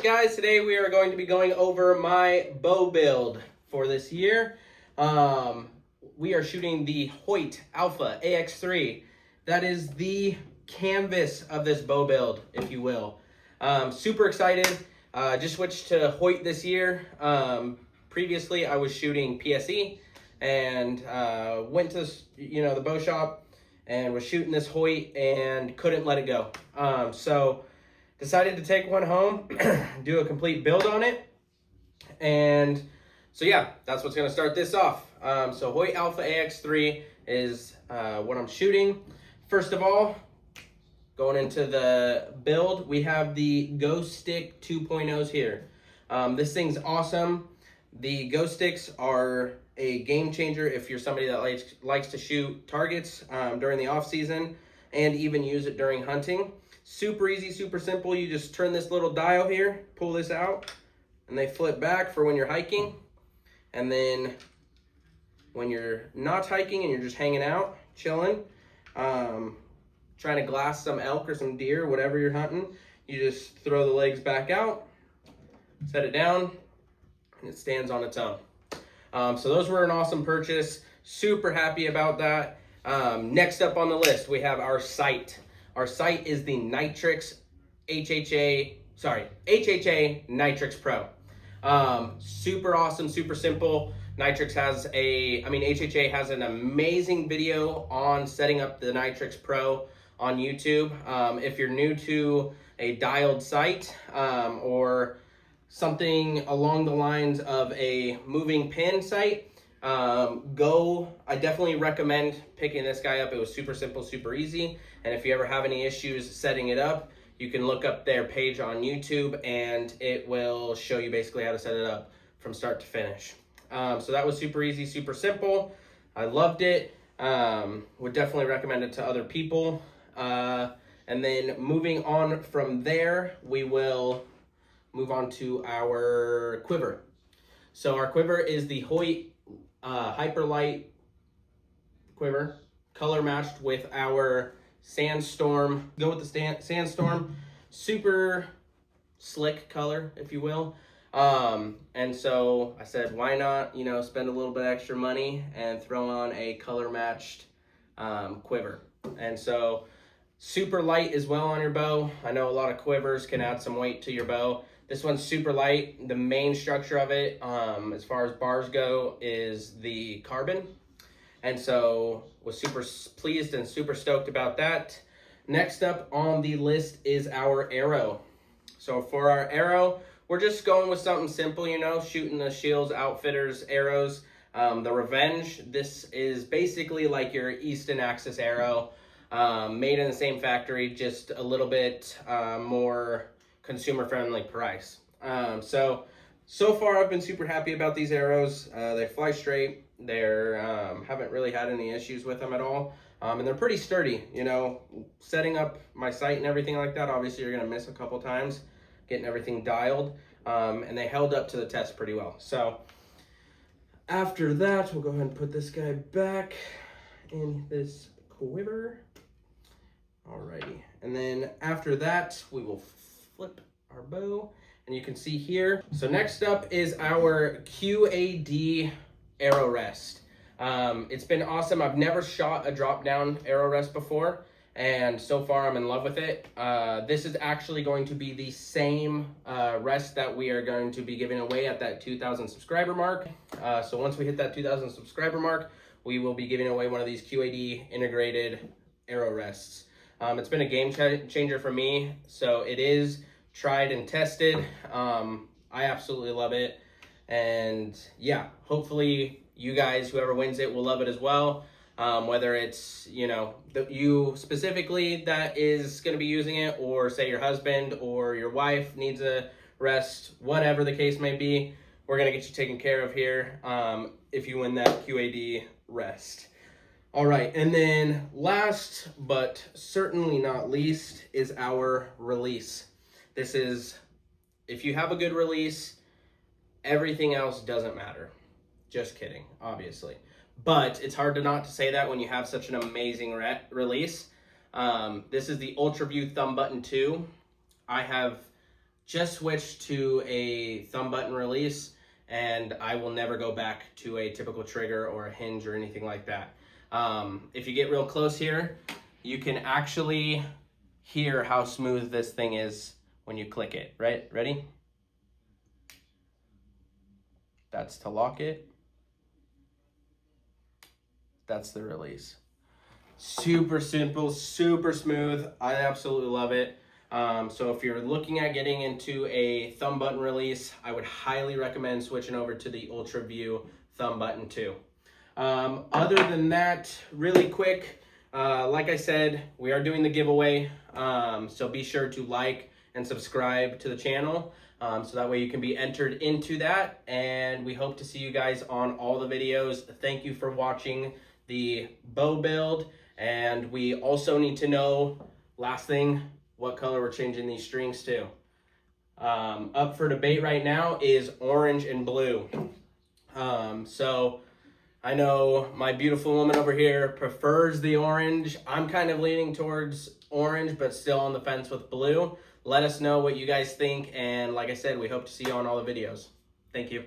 up, guys? Today we are going to be going over my bow build for this year. We are shooting the Hoyt Alpha AX3. That is the canvas of this bow build, if you will. Super excited. Just switched to Hoyt this year. Previously, I was shooting PSE and went to the bow shop and was shooting this Hoyt and couldn't let it go. So decided to take one home, do a complete build on it. And so yeah, that's what's gonna start this off. So Hoyt Alpha AX3 is what I'm shooting. First of all, going into the build, we have the Ghost Stick 2.0s here. This thing's awesome. The Ghost Sticks are a game changer if you're somebody that likes to shoot targets during the off season and even use it during hunting. Super easy, super simple. You just turn this little dial here, pull this out, and they flip back for when you're hiking. And then when you're not hiking and you're just hanging out, chilling, trying to glass some elk or some deer, whatever you're hunting, you just throw the legs back out, set it down, and it stands on its own. So those were an awesome purchase. Super happy about that. Next up on the list, we have our sight. Our sight is the Nitrix HHA Nitrix Pro. Super awesome, super simple. Nitrix has HHA has an amazing video on setting up the Nitrix Pro on YouTube. If you're new to a dialed sight or something along the lines of a moving pin sight, I definitely recommend picking this guy up. It was super simple, super easy. And if you ever have any issues setting it up, you can look up their page on YouTube and it will show you basically how to set it up from start to finish. So that was super easy, super simple. I loved it. Would definitely recommend it to other people. And then moving on from there, we will move on to our quiver. So our quiver is the Hoyt Hyperlight quiver, color matched with our Sandstorm. Go with the Sandstorm, super slick color, if you will. And so I said, why not, spend a little bit extra money and throw on a color matched quiver. And so super light as well on your bow. I know a lot of quivers can add some weight to your bow. This one's super light. The main structure of it, as far as bars go, is the carbon. And so was super pleased and super stoked about that. Next up on the list is our arrow. So for our arrow, we're just going with something simple, shooting the Shields Outfitters arrows. The Revenge, this is basically like your Easton Axis arrow, made in the same factory, just a little bit more consumer-friendly price. So far I've been super happy about these arrows. They fly straight. They're haven't really had any issues with them at all. And they're pretty sturdy, setting up my sight and everything like that. Obviously you're gonna miss a couple times getting everything dialed. And they held up to the test pretty well. So after that, we'll go ahead and put this guy back in this quiver. Alrighty. And then after that, we will flip our bow. And you can see here. So next up is our QAD arrow rest. It's been awesome. I've never shot a drop down arrow rest before, and so far I'm in love with it. This is actually going to be the same rest that we are going to be giving away at that 2,000 subscriber mark. So once we hit that 2,000 subscriber mark, we will be giving away one of these QAD integrated arrow rests. It's been a game changer for me, so it is tried and tested. I absolutely love it, and yeah, hopefully you guys, whoever wins it, will love it as well. Whether it's you specifically that is going to be using it, or say your husband or your wife needs a rest, whatever the case may be, we're going to get you taken care of here if you win that QAD rest. All right, and then last but certainly not least is our release. This is, if you have a good release, everything else doesn't matter. Just kidding, obviously. But it's hard to not to say that when you have such an amazing release. This is the UltraView Thumb Button 2. I have just switch to a thumb button release, and I will never go back to a typical trigger or a hinge or anything like that. If you get real close here, you can actually hear how smooth this thing is when you click it, right? Ready? That's to lock it. That's the release. Super simple, super smooth. I absolutely love it. So if you're looking at getting into a thumb button release, I would highly recommend switching over to the UltraView thumb button 2. Other than that, really quick, like I said, we are doing the giveaway. So be sure to like and subscribe to the channel. So that way you can be entered into that. And we hope to see you guys on all the videos. Thank you for watching the bow build. And we also need to know, last thing, what color we're changing these strings to. Up for debate right now is orange and blue. So I know my beautiful woman over here prefers the orange. I'm kind of leaning towards orange, but still on the fence with blue. Let us know what you guys think. And like I said, we hope to see you on all the videos. Thank you.